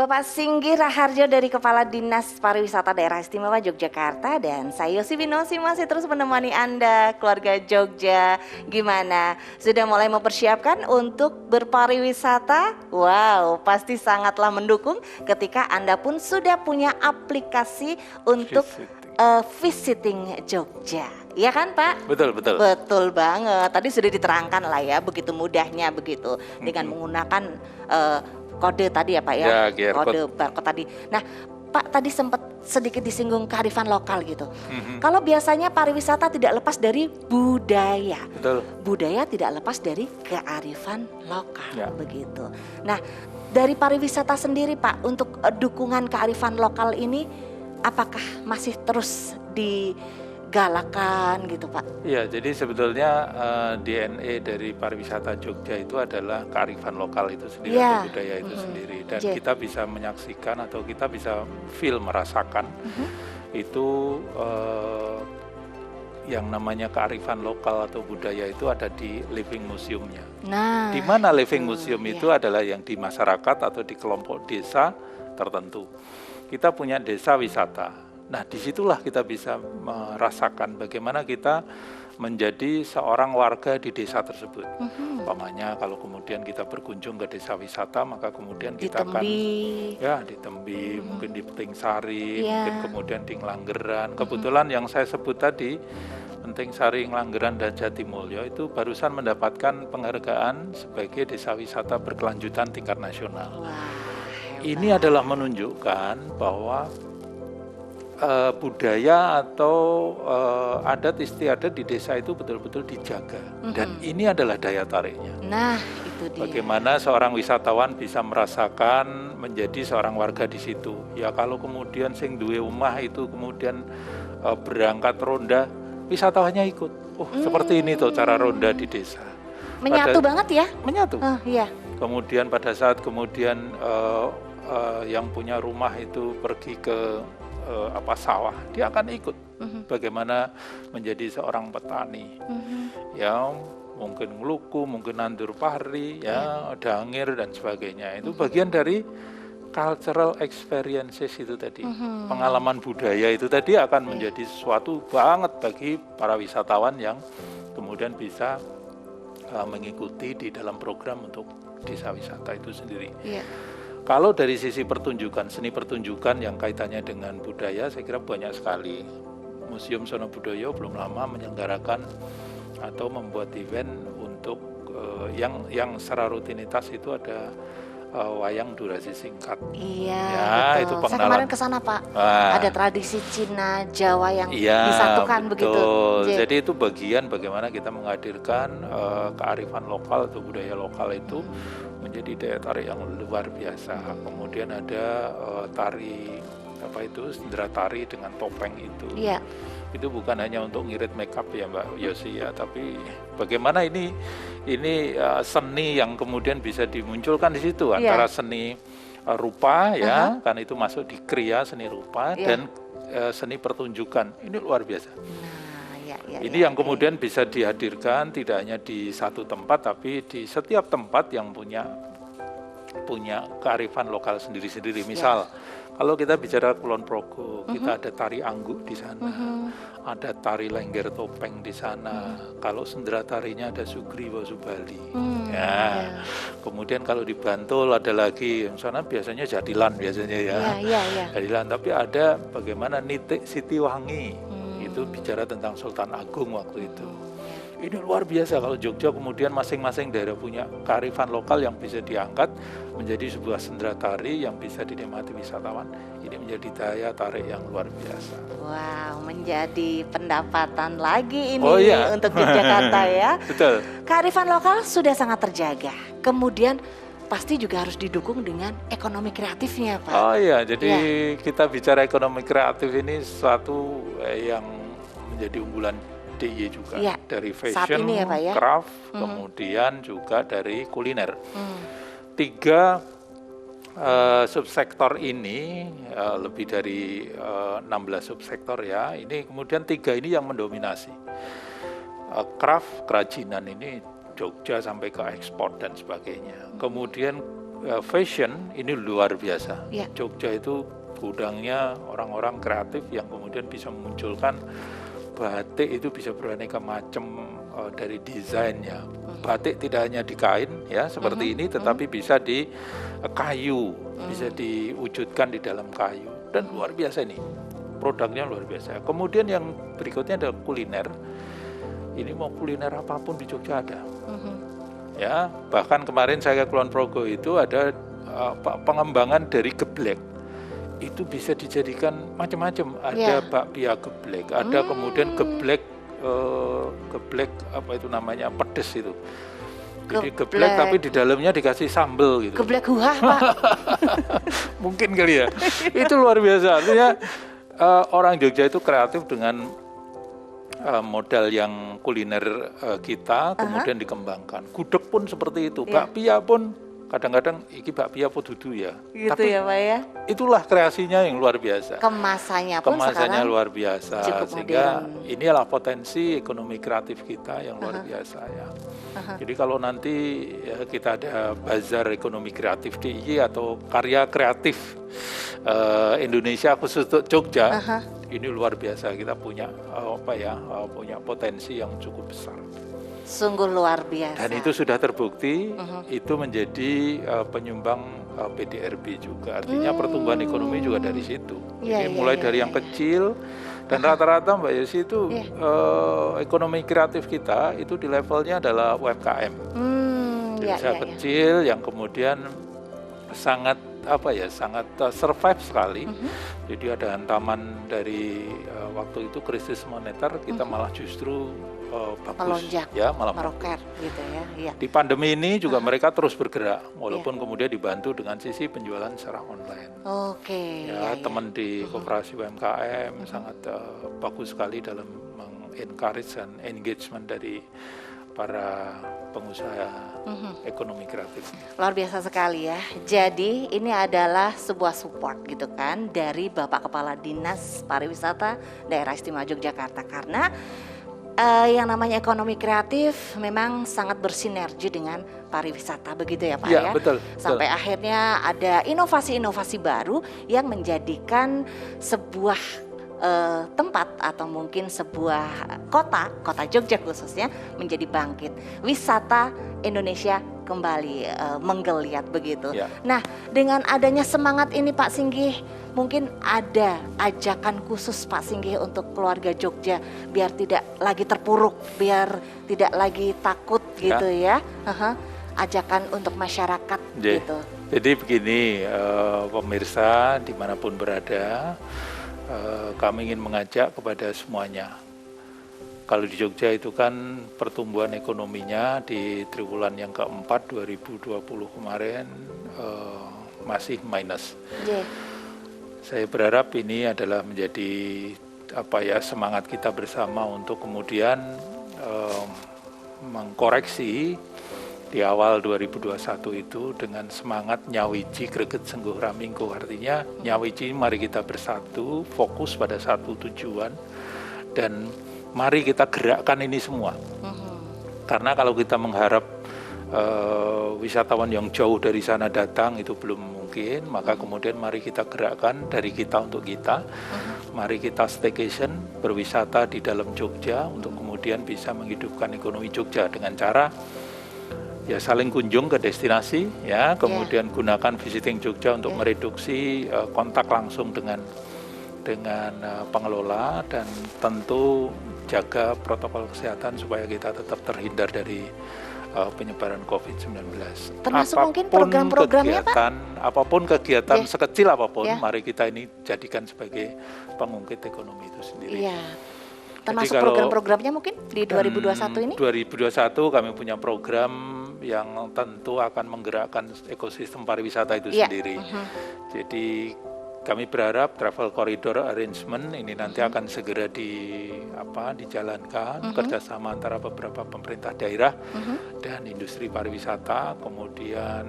Bapak Singgih Raharjo dari Kepala Dinas Pariwisata Daerah Istimewa Yogyakarta, dan saya Yosi Winosi masih terus menemani Anda, keluarga Jogja. Gimana? Sudah mulai mempersiapkan untuk berpariwisata? Wow, pasti sangatlah mendukung ketika Anda pun sudah punya aplikasi untuk visiting Jogja. Iya kan Pak? Betul, betul. Betul banget. Tadi sudah diterangkan lah ya, begitu mudahnya begitu dengan menggunakan kode tadi ya Pak ya, kode barcode tadi. Nah Pak tadi sempat sedikit disinggung kearifan lokal gitu. Kalau biasanya pariwisata tidak lepas dari budaya. Betul. Budaya tidak lepas dari kearifan lokal, begitu. Nah dari pariwisata sendiri Pak, untuk dukungan kearifan lokal ini apakah masih terus digalakan gitu Pak? Iya, jadi sebetulnya DNA dari pariwisata Jogja itu adalah kearifan lokal itu sendiri, atau budaya itu sendiri. Dan kita bisa menyaksikan atau kita bisa feel, merasakan itu yang namanya kearifan lokal atau budaya itu ada di living museumnya. Nah, di mana living museum itu adalah yang di masyarakat atau di kelompok desa tertentu. Kita punya desa wisata. Nah, disitulah kita bisa merasakan bagaimana kita menjadi seorang warga di desa tersebut. Umpamanya kalau kemudian kita berkunjung ke desa wisata, maka kemudian kita akan di Tembi, mungkin di Penting Sari, mungkin kemudian di Ngelanggeran. Kebetulan yang saya sebut tadi, Penting Sari, Ngelanggeran, dan Jatimulyo itu barusan mendapatkan penghargaan sebagai desa wisata berkelanjutan tingkat nasional. Ini adalah menunjukkan bahwa budaya atau adat istiadat di desa itu betul-betul dijaga, dan ini adalah daya tariknya. Nah, itu dia. Bagaimana seorang wisatawan bisa merasakan menjadi seorang warga di situ. Ya kalau kemudian sing duwe omah itu kemudian berangkat ronda, wisatawannya ikut. Seperti ini tuh cara ronda di desa. Menyatu banget ya? Menyatu. Iya. Kemudian pada saat kemudian yang punya rumah itu pergi ke sawah, dia akan ikut bagaimana menjadi seorang petani, ya mungkin ngeluku, mungkin nandur pari, dangir dan sebagainya. Itu bagian dari cultural experiences itu tadi, pengalaman budaya itu tadi akan menjadi sesuatu banget bagi para wisatawan yang kemudian bisa mengikuti di dalam program untuk desa wisata itu sendiri. Kalau dari sisi pertunjukan, seni pertunjukan yang kaitannya dengan budaya, saya kira banyak sekali. Museum Sono Budoyo belum lama menyelenggarakan atau membuat event untuk yang secara rutinitas itu ada wayang durasi singkat. Iya, itu betul. Saya kemarin ke sana Pak. Ada tradisi Cina, Jawa yang disatukan begitu. Jadi itu bagian bagaimana kita menghadirkan kearifan lokal atau budaya lokal itu menjadi daya tarik yang luar biasa. Kemudian ada tari sendera tari dengan topeng itu. Itu bukan hanya untuk ngirit makeup ya Mbak Yosi ya, tapi bagaimana ini seni yang kemudian bisa dimunculkan di situ antara seni rupa kan itu masuk di kriya seni rupa dan seni pertunjukan. Ini luar biasa. Ini yang kemudian bisa dihadirkan tidak hanya di satu tempat, tapi di setiap tempat yang punya kearifan lokal sendiri-sendiri. Misal, kalau kita bicara Kulon Progo, kita ada tari angguk di sana, ada tari lengger topeng di sana. Kalau sendera tarinya ada Sugriwa Subali. Kemudian kalau di Bantul ada lagi, yang sana biasanya Jatilan biasanya Jatilan, tapi ada bagaimana Nitik Sitiwangi. Itu bicara tentang Sultan Agung waktu itu. Ini luar biasa kalau Jogja kemudian masing-masing daerah punya kearifan lokal yang bisa diangkat menjadi sebuah sendera tari yang bisa dinikmati wisatawan. Ini menjadi daya tarik yang luar biasa. Wow, menjadi pendapatan lagi ini untuk Yogyakarta ya. Betul. Kearifan lokal sudah sangat terjaga. Kemudian pasti juga harus didukung dengan ekonomi kreatifnya Pak. Jadi kita bicara ekonomi kreatif ini sesuatu yang menjadi unggulan DIY juga, dari fashion, ini craft, kemudian juga dari kuliner. 3 subsektor ini, lebih dari 16 subsektor ya, ini kemudian 3 ini yang mendominasi. Craft, kerajinan ini Jogja sampai ke ekspor dan sebagainya. Kemudian fashion ini luar biasa. Ya. Jogja itu gudangnya orang-orang kreatif yang kemudian bisa memunculkan batik itu bisa beraneka macam dari desainnya. Batik tidak hanya di kain ya seperti ini, tetapi bisa di kayu, bisa diwujudkan di dalam kayu, dan luar biasa ini. Produknya luar biasa. Kemudian yang berikutnya adalah kuliner. Ini mau kuliner apapun di Jogja ada. Ya, bahkan kemarin saya ke Kulon Progo itu ada pengembangan dari geblek. Itu bisa dijadikan macam-macam. Ada bakpia geblek, ada kemudian geblek apa itu namanya, pedes itu. Jadi geblek tapi di dalamnya dikasih sambal gitu. Geblek huah, Pak. Mungkin kali ya. Itu luar biasa. Artinya orang Jogja itu kreatif dengan modal yang kuliner kita, kemudian dikembangkan. Gudeg pun seperti itu, bakpia pun kadang-kadang iki bakpia apa dudu ya. Gitu tapi ya Pak ya. Itulah kreasinya yang luar biasa. Kemasannya pun sekarang luar biasa, sehingga inilah potensi ekonomi kreatif kita yang luar biasa ya. Jadi kalau nanti ya, kita ada bazar ekonomi kreatif DIY atau karya kreatif Indonesia khusus untuk Jogja, ini luar biasa, kita punya punya potensi yang cukup besar. Sungguh luar biasa. Dan itu sudah terbukti, itu menjadi penyumbang PDRB juga. Artinya pertumbuhan ekonomi juga dari situ. Jadi mulai dari yang kecil, dan rata-rata Mbak Yesi itu ekonomi kreatif kita itu di levelnya adalah UMKM. Jadi usaha kecil yang kemudian sangat sangat survive sekali. Jadi ada hantaman dari waktu itu krisis moneter, kita malah justru bagus, melonjak, ya malah meroket gitu ya. Di pandemi ini juga mereka terus bergerak, walaupun kemudian dibantu dengan sisi penjualan secara online. Teman di koperasi UMKM sangat bagus sekali dalam mengencourage dan engagement dari para pengusaha ekonomi kreatif. Luar biasa sekali ya. Jadi ini adalah sebuah support gitu kan dari Bapak Kepala Dinas Pariwisata Daerah Istimewa Yogyakarta, karena yang namanya ekonomi kreatif memang sangat bersinergi dengan pariwisata, begitu ya Pak ya? Betul. Sampai akhirnya ada inovasi-inovasi baru yang menjadikan sebuah tempat atau mungkin sebuah kota Jogja khususnya menjadi bangkit. Wisata Indonesia kembali menggeliat begitu. Nah, dengan adanya semangat ini Pak Singgih, mungkin ada ajakan khusus Pak Singgih untuk keluarga Jogja biar tidak lagi terpuruk, biar tidak lagi takut gitu ya. Ajakan untuk masyarakat gitu. Jadi begini, pemirsa dimanapun berada, kami ingin mengajak kepada semuanya. Kalau di Jogja itu kan pertumbuhan ekonominya di triwulan yang keempat 2020 kemarin masih minus. Saya berharap ini adalah menjadi semangat kita bersama untuk kemudian mengkoreksi di awal 2021 itu dengan semangat nyawiji greget sengguh raminggo. Artinya nyawiji, mari kita bersatu, fokus pada satu tujuan, dan mari kita gerakkan ini semua. Karena kalau kita mengharap wisatawan yang jauh dari sana datang itu belum mungkin, maka kemudian mari kita gerakkan dari kita untuk kita. Mari kita staycation, berwisata di dalam Jogja untuk kemudian bisa menghidupkan ekonomi Jogja dengan cara saling kunjung ke destinasi, kemudian gunakan visiting Jogja untuk mereduksi kontak langsung dengan pengelola, dan tentu jaga protokol kesehatan supaya kita tetap terhindar dari penyebaran COVID-19. Termasuk mungkin program-programnya Pak? Apapun kegiatan sekecil apapun, mari kita ini jadikan sebagai pengungkit ekonomi itu sendiri. Termasuk program-programnya mungkin di 2021 ini? 2021 kami punya program yang tentu akan menggerakkan ekosistem pariwisata itu sendiri. Jadi kami berharap travel corridor arrangement ini nanti akan segera dijalankan kerjasama antara beberapa pemerintah daerah dan industri pariwisata. Kemudian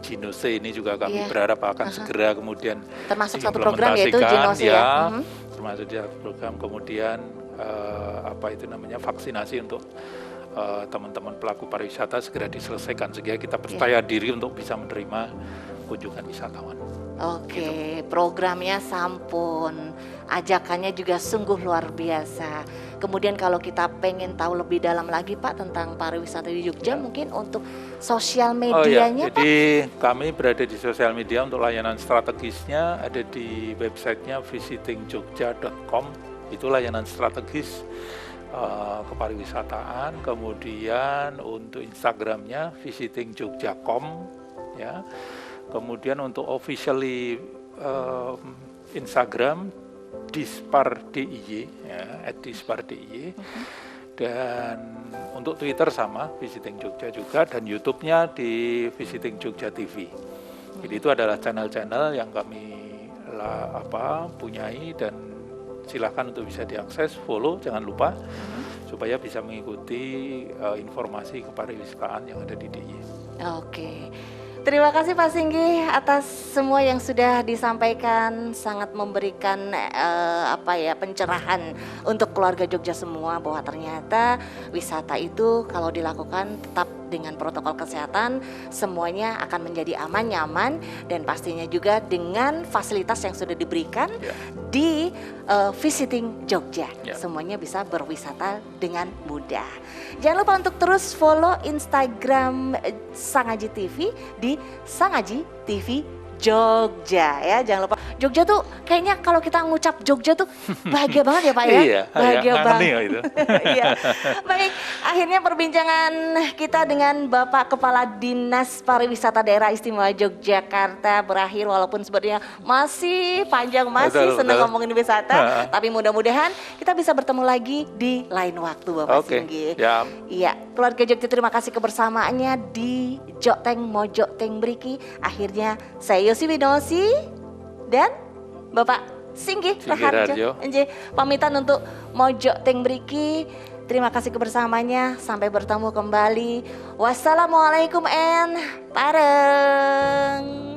Jinose ini juga kami berharap akan segera kemudian termasuk satu program yaitu Jinose termasuk di program. Kemudian vaksinasi untuk teman-teman pelaku pariwisata segera diselesaikan sehingga kita percaya diri untuk bisa menerima kunjungan wisatawan. Oke, programnya sampun, ajakannya juga sungguh luar biasa. Kemudian kalau kita pengen tahu lebih dalam lagi Pak tentang pariwisata di Jogja, mungkin untuk sosial medianya Pak? Jadi kami berada di sosial media untuk layanan strategisnya ada di websitenya visitingjogja.com. Itu layanan strategis kepariwisataan. Kemudian untuk Instagramnya visitingjogja.com ya. Kemudian untuk officially Instagram @dispardiy ya, @dispardiy. Dan untuk Twitter sama Visiting Jogja juga, dan YouTube-nya di Visiting Jogja TV. Jadi itu adalah channel-channel yang kami punyai, dan silakan untuk bisa diakses, follow, jangan lupa supaya bisa mengikuti informasi kepariwisataan yang ada di DIY. Oke. Terima kasih Pak Singgi atas semua yang sudah disampaikan, sangat memberikan pencerahan untuk keluarga Jogja semua, bahwa ternyata wisata itu kalau dilakukan tetap dengan protokol kesehatan semuanya akan menjadi aman, nyaman, dan pastinya juga dengan fasilitas yang sudah diberikan di Visiting Jogja. Semuanya bisa berwisata dengan mudah. Jangan lupa untuk terus follow Instagram Sangaji TV di Sangaji TV Jogja ya. Jangan lupa, Jogja tuh kayaknya kalau kita ngucap Jogja tuh bahagia banget ya Pak ya. Iya, bahagia banget itu. Iya. Baik, akhirnya perbincangan kita dengan Bapak Kepala Dinas Pariwisata Daerah Istimewa Yogyakarta berakhir, walaupun sebenarnya masih panjang, masih senang ngomongin wisata, tapi mudah-mudahan kita bisa bertemu lagi di lain waktu Bapak Singgi. Iya, keluarga Jogja terima kasih kebersamaannya di Jokteng Mojok Teng Mriki. Akhirnya saya Yosi Winosi dan Bapak Singgi Raharjo pamitan untuk Mojok Teng Mriki. Terima kasih kebersamanya. Sampai bertemu kembali. Wassalamualaikum and pareng.